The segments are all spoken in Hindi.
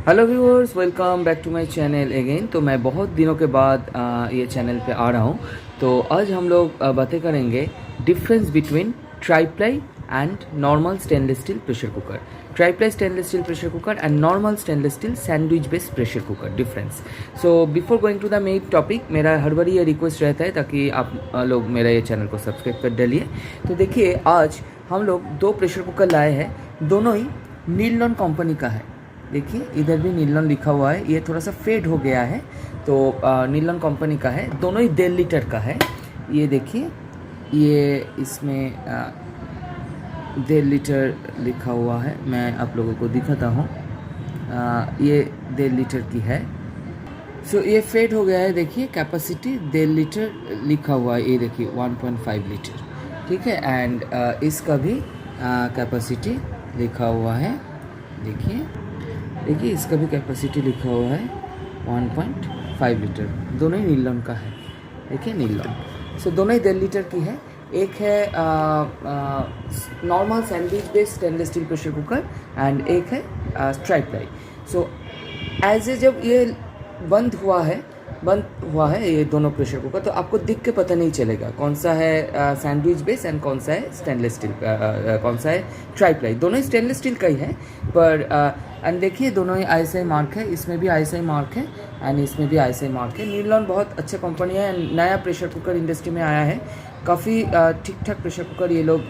Hello viewers, welcome back to my channel again. तो मैं बहुत दिनों के बाद ये चैनल पे आ रहा हूँ। तो आज हम लोग बातें करेंगे difference between triply and normal stainless steel pressure cooker. Triply stainless steel pressure cooker and normal stainless steel sandwich based pressure cooker difference. So before going to the main topic, मेरा हर बार ये रिक्वेस्ट रहता है ताकि आप लोग मेरा ये चैनल को सब्सक्राइब कर डालिए। तो देखिए, आज हम लोग दो प्रेशर कुकर लाए हैं, दोनों ही नीलॉन कंपनी का है। देखिए, इधर भी नीलॉन लिखा हुआ है, ये थोड़ा सा फेड हो गया है। तो नीलॉन कंपनी का है, दोनों ही 1.5 लीटर का है। ये देखिए, ये इसमें 1.5 लीटर लिखा हुआ है। मैं आप लोगों को दिखाता हूँ। ये 1.5 लीटर की है। सो ये फेड हो गया है। देखिए, कैपेसिटी 1.5 लीटर लिखा हुआ है। ये देखिए 1.5 लीटर, ठीक है। एंड इसका भी कैपेसिटी लिखा हुआ है। देखिए, इसका भी कैपेसिटी लिखा हुआ है 1.5 लीटर। दोनों ही नीलॉन का है। देखिए, नीलॉन। सो दोनों ही 1.5 लीटर की है। एक है normal sandwich based stainless steel pressure cooker and एक है ट्राईप्लाई। सो एज ए जब ये बंद हुआ है ये दोनों प्रेशर कुकर, तो आपको दिख के पता नहीं चलेगा कौन सा है सैंडविच बेस एंड कौन सा है स्टेनलेस स्टील, कौन सा है ट्राईप्लाई। दोनों ही स्टेनलेस स्टील का ही है, पर एंड देखिए दोनों ही आईएसआई मार्क है। इसमें भी आईएसआई मार्क है एंड इसमें भी आईएसआई मार्क है। नीलॉन बहुत अच्छा कंपनी है, नया प्रेशर कुकर इंडस्ट्री में आया है। काफ़ी ठीक ठाक प्रेशर कुकर ये लोग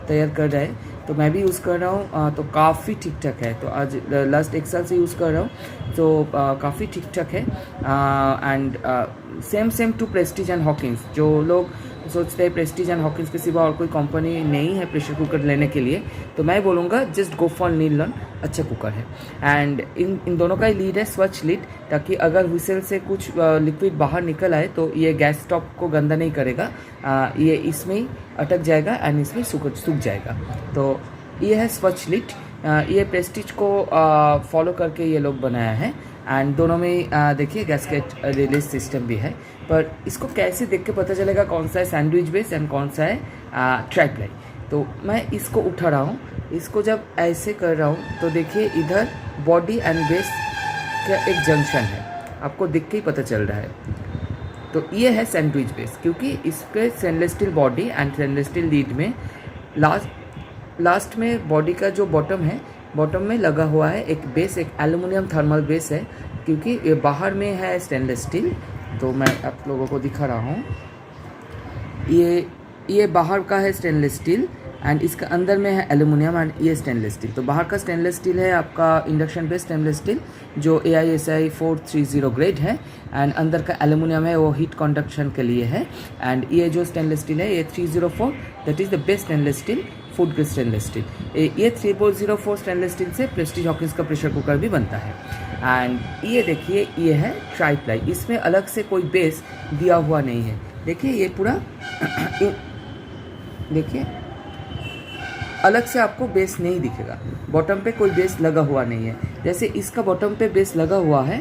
तैयार कर रहे हैं। तो मैं भी यूज़ कर रहा हूँ, तो काफ़ी ठीक ठाक है। तो आज लास्ट 1 साल से यूज़ कर रहा हूँ, तो काफ़ी ठीक ठाक है। And same to Prestige and Hawkins. जो लोग सोचते हैं प्रेस्टीज एंड हॉकिंस के सिवा और कोई कंपनी नहीं है प्रेशर कुकर लेने के लिए, तो मैं बोलूँगा जस्ट गो फॉर नीलॉन, अच्छा कुकर है। एंड इन दोनों का ही लीड है स्वच्छ लीड, ताकि अगर व्हिसल से कुछ लिक्विड बाहर निकल आए तो ये गैस स्टॉप को गंदा नहीं करेगा। ये इसमें ही अटक जाएगा एंड इसमें सूख जाएगा। तो ये है स्वच्छ लीड। ये प्रेस्टीज को फॉलो करके ये लोग बनाया है। एंड दोनों में देखिए गैस्केट रिलीज सिस्टम भी है। पर इसको कैसे देख के पता चलेगा कौन सा है सैंडविच बेस एंड कौन सा है ट्राईप्लाई। तो मैं इसको उठा रहा हूँ, इसको जब ऐसे कर रहा हूँ तो देखिए इधर बॉडी एंड बेस का एक जंक्शन है, आपको देख के ही पता चल रहा है। तो ये है सैंडविच बेस, क्योंकि इस पर stainless steel body and stainless steel lead में लास्ट में बॉडी का जो बॉटम है, बॉटम में लगा हुआ है एक बेस, एक एल्युमिनियम थर्मल बेस है। क्योंकि ये बाहर में है स्टेनलेस स्टील, तो मैं आप लोगों को दिखा रहा हूँ। ये बाहर का है स्टेनलेस स्टील एंड इसका अंदर में है एल्युमिनियम एंड ये स्टेनलेस स्टील। तो बाहर का स्टेनलेस स्टील है आपका इंडक्शन बेस्ड स्टेनलेस स्टील, जो AISI 430 ग्रेड है। एंड अंदर का एल्युमिनियम है, वो हीट कंडक्शन के लिए है। एंड ये जो स्टेनलेस स्टील है, ये 304, that is the best stainless steel, food grade stainless steel. ये 3404 स्टेनलेस स्टील से प्रेस्टीज हॉकिंस का प्रेशर कुकर भी बनता है। एंड ये देखिए, ये है ट्राईप्लाई। इसमें अलग से कोई बेस दिया हुआ नहीं है। देखिए, ये पूरा देखिए अलग से आपको बेस नहीं दिखेगा। बॉटम पे कोई बेस लगा हुआ नहीं है। जैसे इसका बॉटम पे बेस लगा हुआ है,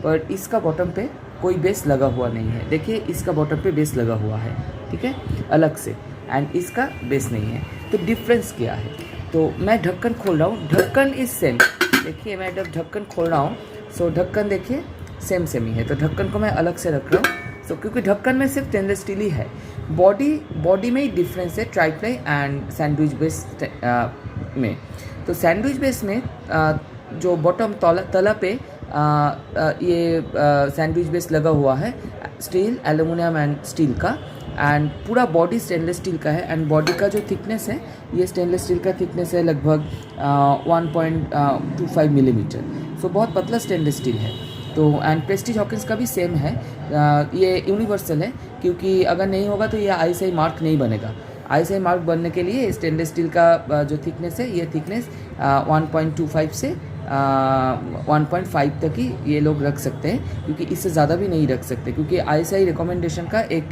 पर इसका बॉटम पे कोई बेस लगा हुआ नहीं है। देखिए, इसका बॉटम पे बेस लगा हुआ है, ठीक है, अलग से, एंड इसका बेस नहीं है। तो डिफरेंस क्या है? तो मैं ढक्कन खोल रहा हूँ, ढक्कन इज सेम। देखिए, मैं जब ढक्कन खोल रहा हूँ, सो ढक्कन देखिए सेम ही है। तो ढक्कन को मैं अलग से रख रहा हूँ, सो क्योंकि ढक्कन में सिर्फ स्टेनलेस स्टील ही है। बॉडी में ही डिफरेंस है ट्राईप्लाई एंड सैंडविच बेस में। तो सैंडविच बेस में जो बॉटम तला पे ये सैंडविच बेस लगा हुआ है, स्टील, एल्युमिनियम एंड स्टील का। एंड पूरा बॉडी स्टेनलेस स्टील का है। एंड बॉडी का जो थिकनेस है, ये स्टेनलेस स्टील का थिकनेस है लगभग 1.25 मिलीमीटर। सो बहुत पतला स्टेनलेस स्टील है। तो एंड प्रेस्टीज हॉकिंस का भी सेम है। ये यूनिवर्सल है, क्योंकि अगर नहीं होगा तो ये आईएसआई मार्क नहीं बनेगा। आईएसआई मार्क बनने के लिए स्टेनलेस स्टील का जो थिकनेस है, ये थिकनेस 1.25 से 1.5 तक ही ये लोग रख सकते हैं, क्योंकि इससे ज़्यादा भी नहीं रख सकते, क्योंकि आईएसआई रिकमेंडेशन का एक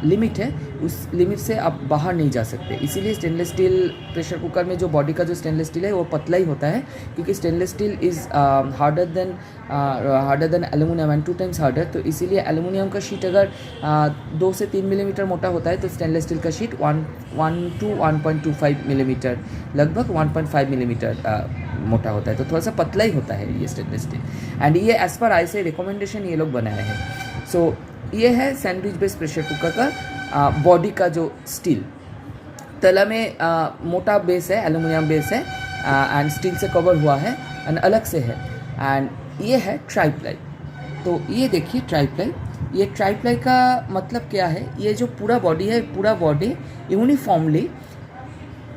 लिमिट है, उस लिमिट से आप बाहर नहीं जा सकते। इसीलिए स्टेनलेस स्टील प्रेशर कुकर में जो बॉडी का जो स्टेनलेस स्टील है वो पतला ही होता है, क्योंकि stainless steel is harder than aluminium and 2 times harder. तो इसीलिए एल्युमिनियम का शीट अगर 2 से 3 मिलीमीटर मोटा होता है, तो स्टेनलेस स्टील का शीट 1 to 1.25 मिलीमीटर, लगभग 1.5 मिलीमीटर मोटा होता है, तो थोड़ा सा पतला ही होता है ये स्टेनलेस स्टील। एंड ये एज़ पर आई से रिकमेंडेशन ये लोग बनाए हैं। सो ये है सैंडविच बेस्ड प्रेशर कुकर का बॉडी का जो स्टील, तला में मोटा बेस है, एल्यूमिनियम बेस है एंड स्टील से कवर हुआ है एंड अलग से है। एंड ये है ट्राइप्लाई। तो ये देखिए ट्राइप्लाई, ये ट्राइप्लाई का मतलब क्या है, ये जो पूरा बॉडी है, पूरा बॉडी यूनिफॉर्मली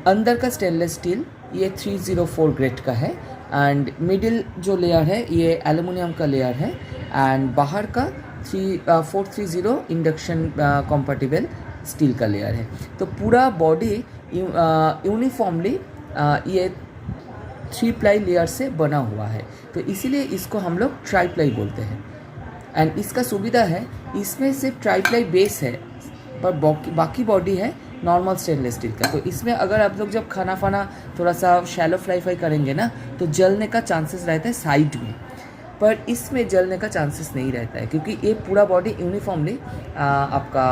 अंदर का स्टेनलेस स्टील ये 304 ग्रेड का है एंड मिडिल जो लेयर है ये एल्यूमिनियम का लेयर है एंड बाहर का 430 इंडक्शन कंपैटिबल स्टील का लेयर है। तो पूरा बॉडी यूनिफॉर्मली ये 3 प्लाई लेयर से बना हुआ है, तो इसीलिए इसको हम लोग ट्राइप्लाई बोलते हैं। एंड इसका सुविधा है, इसमें सिर्फ ट्राइप्लाई बेस है पर बाकी बॉडी है नॉर्मल स्टेनलेस स्टील का। तो इसमें अगर आप लोग जब खाना फाना थोड़ा सा शैलो फ्राई करेंगे ना, तो जलने का चांसेस रहता है साइड में, पर इसमें जलने का चांसेस नहीं रहता है क्योंकि ये पूरा बॉडी यूनिफॉर्मली आपका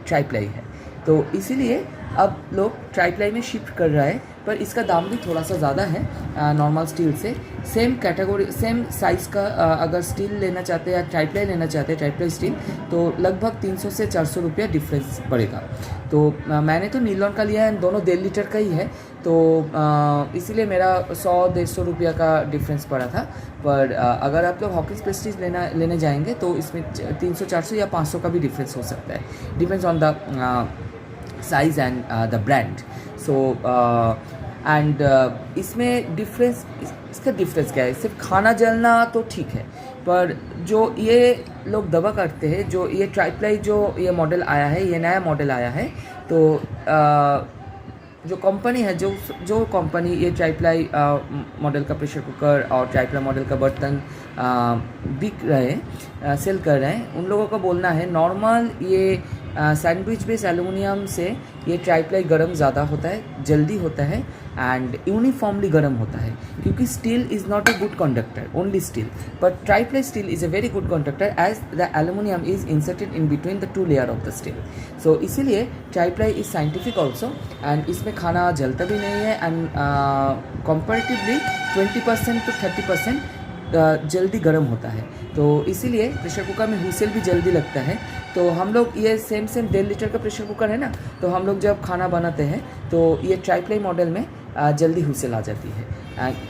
ट्राइप्लाई है। तो इसीलिए अब लोग ट्राइप्लाई में शिफ्ट कर रहा है, पर इसका दाम भी थोड़ा सा ज़्यादा है नॉर्मल स्टील से। सेम कैटेगरी सेम साइज़ का अगर स्टील लेना चाहते हैं या ट्राइप्लाई लेना चाहते हैं, ट्राइप्लाई स्टील, तो लगभग 300 से 400 रुपया डिफरेंस पड़ेगा। तो मैंने तो नीलॉन का लिया है, दोनों 1.5 लीटर का ही है, तो इसीलिए मेरा 100-150 रुपया का डिफरेंस पड़ा था। पर अगर आप लोग हॉकिंस प्रेस्टीज लेने जाएंगे तो इसमें 300, 400 या 500 का भी डिफरेंस हो सकता है, depends on the size and the brand. So and इसमें डिफरेंस, इसका डिफरेंस क्या है, सिर्फ खाना जलना तो ठीक है, पर जो ये लोग दवा करते हैं, जो ये ट्राइप्लाई जो ये मॉडल आया है, ये नया मॉडल आया है, तो जो कंपनी है, जो कंपनी ये ट्राइप्लाई मॉडल का प्रेशर कुकर और ट्राइप्लाई मॉडल का बर्तन बिक रहे हैं, सेल कर रहे हैं, उन लोगों का बोलना है नॉर्मल ये सैंडविच बेस एल्यूमिनियम से ये ट्राइप्लाई गर्म ज़्यादा होता है, जल्दी होता है एंड यूनिफॉर्मली गर्म होता है, क्योंकि steel is not a good conductor, only steel, but triply steel is a very good conductor as the aluminium is inserted in between the 2 layer of the steel. So इसीलिए triply is scientific also and इसमें खाना जलता भी नहीं है एंड कंपैरेटिवली 20% to 30% जल्दी गर्म होता है। तो इसीलिए प्रेशर कुकर में हुइसल भी जल्दी लगता है। तो हम लोग ये सेम 1.5 लीटर का प्रेशर कुकर है ना, तो हम लोग जब खाना बनाते हैं तो ये ट्राइप्लाई मॉडल में जल्दी हुइसल आ जाती है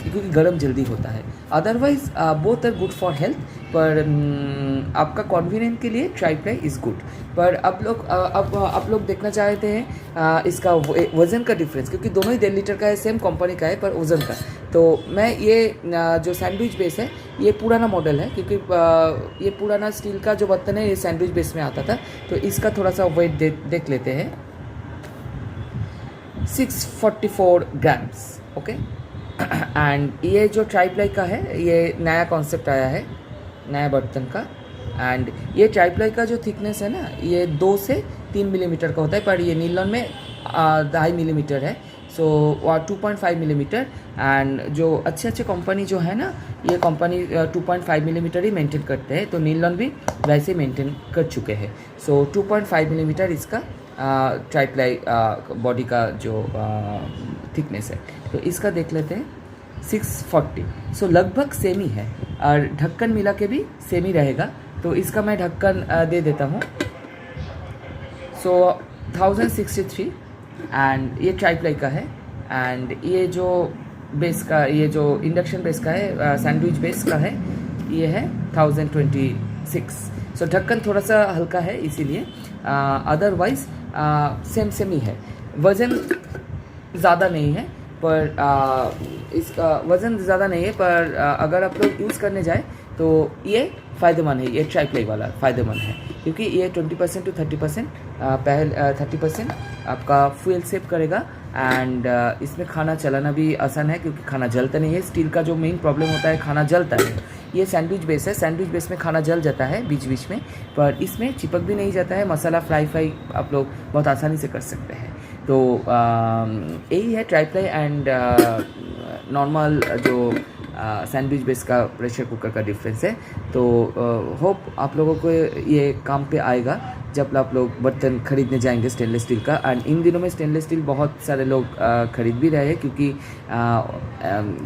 क्योंकि गर्म जल्दी होता है। Otherwise both are good for health, पर आपका कन्वीनियंट के लिए ट्राइप्लाई इज़ गुड। पर आप लोग देखना चाहते हैं इसका वज़न का डिफरेंस, क्योंकि दोनों ही 1.5 लीटर का है, सेम कंपनी का है, पर वज़न का। तो मैं ये जो सैंडविच बेस है, ये पुराना मॉडल है, क्योंकि ये पुराना स्टील का जो बर्तन है ये सैंडविच बेस में आता था, तो इसका थोड़ा सा वेट देख लेते हैं। 644 ग्राम्स, ओके। एंड ये जो ट्राइप्लाई का है, ये नया कॉन्सेप्ट आया है, नया बर्तन का। एंड ये ट्राइप्लाई का जो थिकनेस है ना, ये 2 से 3 मिलीमीटर का होता है, पर ये नीलॉन में 2.5 मिलीमीटर है, सो 2.5 मिलीमीटर। एंड जो अच्छे कंपनी जो है ना, ये कंपनी 2.5 मिलीमीटर ही मेंटेन करते हैं, तो नीलॉन भी वैसे मेंटेन कर चुके हैं। सो 2.5 मिलीमीटर इसका ट्राइप्लाई बॉडी का जो थिकनेस है। तो इसका देख लेते हैं 640, सो लगभग सेम ही है, और ढक्कन मिला के भी सेम ही रहेगा। तो इसका मैं ढक्कन दे देता हूँ। सो 1063 एंड ये ट्राइप्लाई का है। एंड ये जो बेस का, ये जो इंडक्शन बेस का है, सैंडविच बेस का है, ये है 1026। सो ढक्कन थोड़ा सा हल्का है इसीलिए, अदरवाइज सेम ही है। वज़न ज़्यादा नहीं है, पर इसका वज़न ज़्यादा नहीं है, पर अगर आप लोग यूज़ करने जाए तो ये फ़ायदेमंद है, ये ट्राइप्लाई वाला फ़ायदेमंद है, क्योंकि ये 20% to 30% 30% आपका फ्यूल सेव करेगा। एंड इसमें खाना चलाना भी आसान है, क्योंकि खाना जलता नहीं है। स्टील का जो मेन प्रॉब्लम होता है, खाना जलता है। ये सैंडविच बेस है, सैंडविच बेस में खाना जल जाता है बीच बीच में, पर इसमें चिपक भी नहीं जाता है। मसाला फ्राई आप लोग बहुत आसानी से कर सकते हैं। तो यही है ट्राइप्लाई एंड नॉर्मल जो सैंडविच बेस का प्रेशर कुकर का डिफरेंस है। तो होप आप लोगों को ये काम पे आएगा। जब आप लोग बर्तन खरीदने जाएंगे स्टेनलेस स्टील का। एंड इन दिनों में स्टेनलेस स्टील बहुत सारे लोग खरीद भी रहे हैं, क्योंकि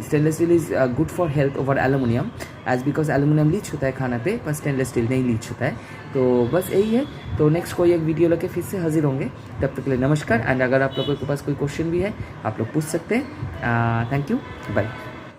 stainless steel is good for health over aluminium, as because aluminium leach होता है खाना पे, पर स्टेनलेस स्टील नहीं लीच होता है। तो बस यही है। तो नेक्स्ट कोई एक वीडियो लेके फिर से हाजिर होंगे, तब तक के लिए नमस्कार। एंड अगर आप लोगों के पास कोई क्वेश्चन भी है आप लोग पूछ सकते हैं। Thank you, bye.